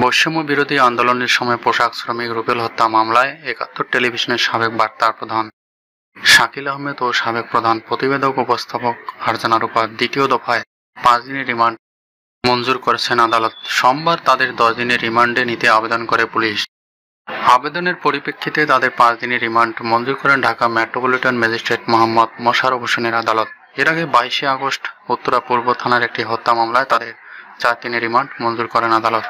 বৈষম্য বিরোধী আন্দোলনের সময় পোশাক শ্রমিক রুবেল হত্যা মামলায় ৭১ টেলিভিশনের সাবেক বার্তা প্রধান শাকিল আহমেদ ও সাবেক প্রধান প্রতিবেদক উপস্থাপক ফারজানা রূপা দ্বিতীয় দফায় ৫ দিনের রিমান্ড মঞ্জুর করেছেন আদালত। সোমবার তাদের ১০ দিনের রিমান্ডে নিতে আবেদন করে পুলিশ। আবেদনের পরিপ্রেক্ষিতে তাদের ৫ দিনের রিমান্ড মঞ্জুর করেন ঢাকা মেট্রোপলিটন ম্যাজিস্ট্রেট মোহাম্মদ মোশাররফ হোসেনের আদালত। এর আগে ২২শে আগস্ট উত্তরা পূর্ব থানার একটি হত্যা মামলায় তাদের ৪ দিনের রিমান্ড মঞ্জুর করেন আদালত।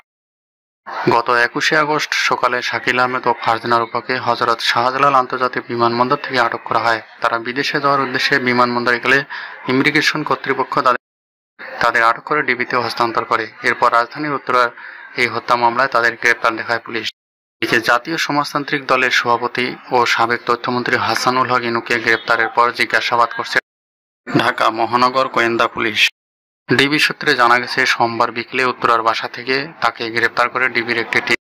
গত ২১শে আগস্ট সকালে শাকিল আহমেদ ও ফারজানা রূপাকে হযরত শাহজালাল আন্তর্জাতিক বিমানবন্দর থেকে আটক করা হয়। তারা বিদেশে যাওয়ার উদ্দেশ্যে বিমানবন্দরে গেলে ইমিগ্রেশন কর্তৃপক্ষ তাদের আটক করে ডিবিতে হস্তান্তর করে। এরপর রাজধানীর উত্তরার এই হত্যা মামলায় তাদের গ্রেপ্তার দেখায় পুলিশ। এদিকে জাতীয় সমাজতান্ত্রিক দলের সভাপতি ও সাবেক তথ্যমন্ত্রী হাসানুল হক ইনুকে গ্রেপ্তারের পর জিজ্ঞাসাবাদ করছে ঢাকা মহানগর গোয়েন্দা পুলিশ। ডিবি সূত্রে জানা গেছে, সোমবার বিকেলে উত্তরার বাসা থেকে তাকে গ্রেপ্তার করে ডিবির একটি টিম।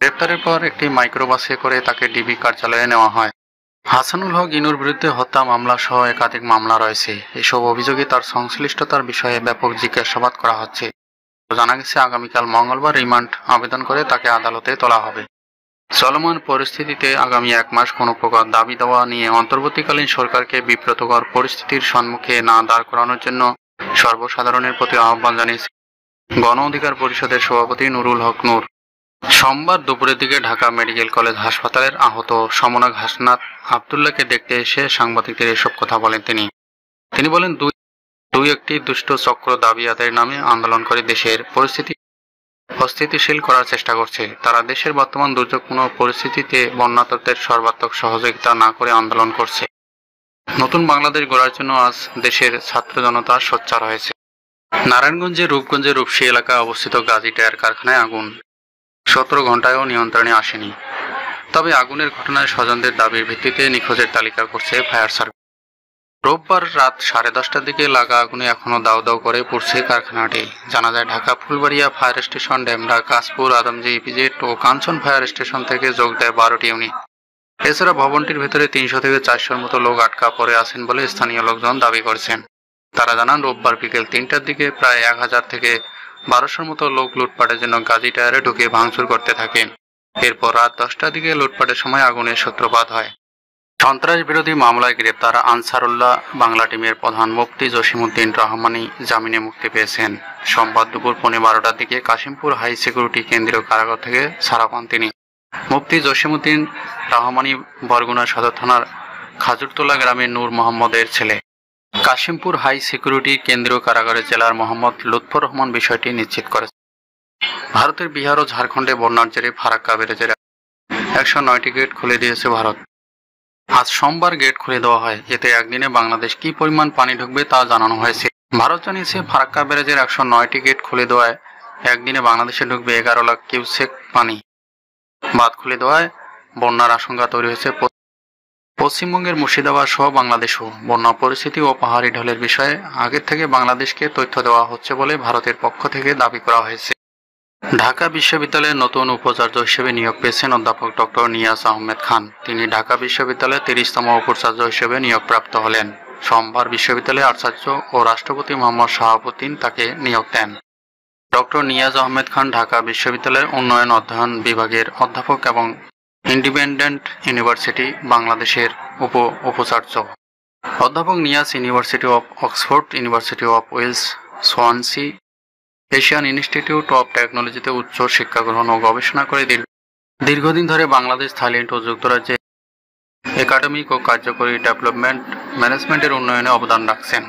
গ্রেপ্তারের পর একটি মাইক্রোবাসে করে তাকে ডিবি কার্যালয়ে নেওয়া হয়। হাসানুল হক ইনুর বিরুদ্ধে হত্যা মামলা সহ একাধিক মামলা রয়েছে। এসব অভিযোগে তার সংশ্লিষ্টতার বিষয়ে ব্যাপক জিজ্ঞাসাবাদ করা হচ্ছে। জানা গেছে, আগামীকাল মঙ্গলবার রিমান্ড আবেদন করে তাকে আদালতে তোলা হবে। চলমান পরিস্থিতিতে আগামী ১ মাস কোনো প্রকার দাবি দেওয়া নিয়ে অন্তর্বর্তীকালীন সরকারকে বিব্রতকর পরিস্থিতির সম্মুখে না দাঁড় করানোর জন্য সর্বসাধারণের প্রতি আহ্বান জানিয়েছে গণ অধিকার পরিষদের সভাপতি নুরুল হক নূর। সোমবার দুপুরের দিকে ঢাকা মেডিকেল কলেজ হাসপাতালের আহত সমনক হাসনাত আবদুল্লাহকে দেখতে এসে সাংবাদিকদের এসব কথা বলেন তিনি বলেন, দুই একটি দুষ্ট চক্র দাবি আদায়ের নামে আন্দোলন করে দেশের পরিস্থিতি অস্থিতিশীল করার চেষ্টা করছে। তারা দেশের বর্তমান দুর্যোগপূর্ণ পরিস্থিতিতে বন্যাতদের সর্বাত্মক সহযোগিতা না করে আন্দোলন করছে। নতুন বাংলাদেশ গড়ার জন্য আজ দেশের ছাত্র জনতা সোচ্চার হয়েছে। নারায়ণগঞ্জের রূপগঞ্জের রূপসী এলাকায় অবস্থিত গাজী টায়ার কারখানায় আগুন ১৭ ঘন্টায়ও নিয়ন্ত্রণে আসেনি। তবে আগুনের ঘটনায় স্বজনদের দাবির ভিত্তিতে নিখোঁজের তালিকা করছে ফায়ার সার্ভিস। রোববার রাত 10:30টার দিকে লাগা আগুনে এখনো দাউ দাউ করে পুড়ছে কারখানাটি। জানা যায়, Dhaka Phulbaria fire station, Demra, Kashpur, Adamjee EPZ ও কাঞ্চন ফায়ার স্টেশন থেকে যোগ দেয় ১২টি ইউনিট। এছাড়া ভবনটির ভেতরে ৩০০ থেকে ৪০০-র মতো লোক আটকা পড়ে আছেন বলে স্থানীয় লোকজন দাবি করছেন। তারা জানান, রোববার বিকেল ৩টার দিকে প্রায় ১,০০০ থেকে ১২০০-র মতো লোক লুটপাটের জন্য গাজী টায়ারে ঢুকে ভাঙচুর করতে থাকেন। এরপর রাত 10টার দিকে লুটপাটের সময় আগুনের সূত্রপাত হয়। সন্ত্রাস বিরোধী মামলায় গ্রেপ্তার আনসারুল্লাহ বাংলা টিমের প্রধান মুফতি জসিমউদ্দিন রহমানী জামিনে মুক্তি পেয়েছেন। সোমবার দুপুর 12:15টার দিকে কাশিমপুর হাই সিকিউরিটি কেন্দ্রীয় কারাগার থেকে ছাড়া পান তিনি। মুফতি জসিমউদ্দিন রহমানী বরগুনা সদর থানার খাজুরতলা গ্রামের নূর মোহাম্মদের ছেলে। কাশিমপুর হাই সিকিউরিটি কেন্দ্রীয় কারাগারের জেলার মোহাম্মদ লুৎফর রহমান বিষয়টি নিশ্চিত করেছেন। ভারতের বিহার ও ঝাড়খণ্ডে বন্যার জেরে ফারাক্কা ব্যারেজের ১০৯টি গেট খুলে দিয়েছে ভারত। আজ সোমবার গেট খুলে দেওয়া হয়। এতে একদিনে বাংলাদেশ কি পরিমাণ পানি ঢুকবে তা জানানো হয়েছে। ভারত জানিয়েছে, ফারাক্কা ব্যারেজের ১০৯টি গেট খুলে দেওয়ায় একদিনে বাংলাদেশে ঢুকবে ১১ লাখ কিউসেক পানি। বাঁধ খুলে দেওয়ায় বন্যার আশঙ্কা তৈরি হয়েছে পশ্চিমবঙ্গের মুর্শিদাবাদ সহ বাংলাদেশও। বন্যা পরিস্থিতি ও পাহাড়ি ঢলের বিষয়ে আগে থেকে বাংলাদেশকে তথ্য দেওয়া হচ্ছে বলে ভারতের পক্ষ থেকে দাবি করা হয়েছে। ঢাকা বিশ্ববিদ্যালয়ের নতুন উপাচার্য হিসেবে নিয়োগ পেয়েছেন অধ্যাপক ডক্টর নিয়াজ আহমেদ খান। তিনি ঢাকা বিশ্ববিদ্যালয়ের ৩০তম উপাচার্য হিসেবে নিয়োগপ্রাপ্ত হলেন। সোমবার বিশ্ববিদ্যালয়ের আচার্য ও রাষ্ট্রপতি মোহাম্মদ শাহাবুদ্দিন তাকে নিয়োগ দেন। ডক্টর নিয়াজ আহমেদ খান ঢাকা বিশ্ববিদ্যালয়ের উন্নয়ন অধ্যয়ন বিভাগের অধ্যাপক এবং ইন্ডিপেন্ডেন্ট ইউনিভার্সিটি বাংলাদেশের উপাচার্য। অধ্যাপক Niaz University of Oxford, University of Wales, Swansea, Asian Institute of টেকনোলজিতে উচ্চ শিক্ষা গ্রহণ ও গবেষণা করে দীর্ঘদিন ধরে বাংলাদেশ, থাইল্যান্ড ও যুক্তরাজ্যে একাডেমিক ও কার্যকরী ডেভেলপমেন্ট ম্যানেজমেন্টের উন্নয়নে অবদান রাখছেন।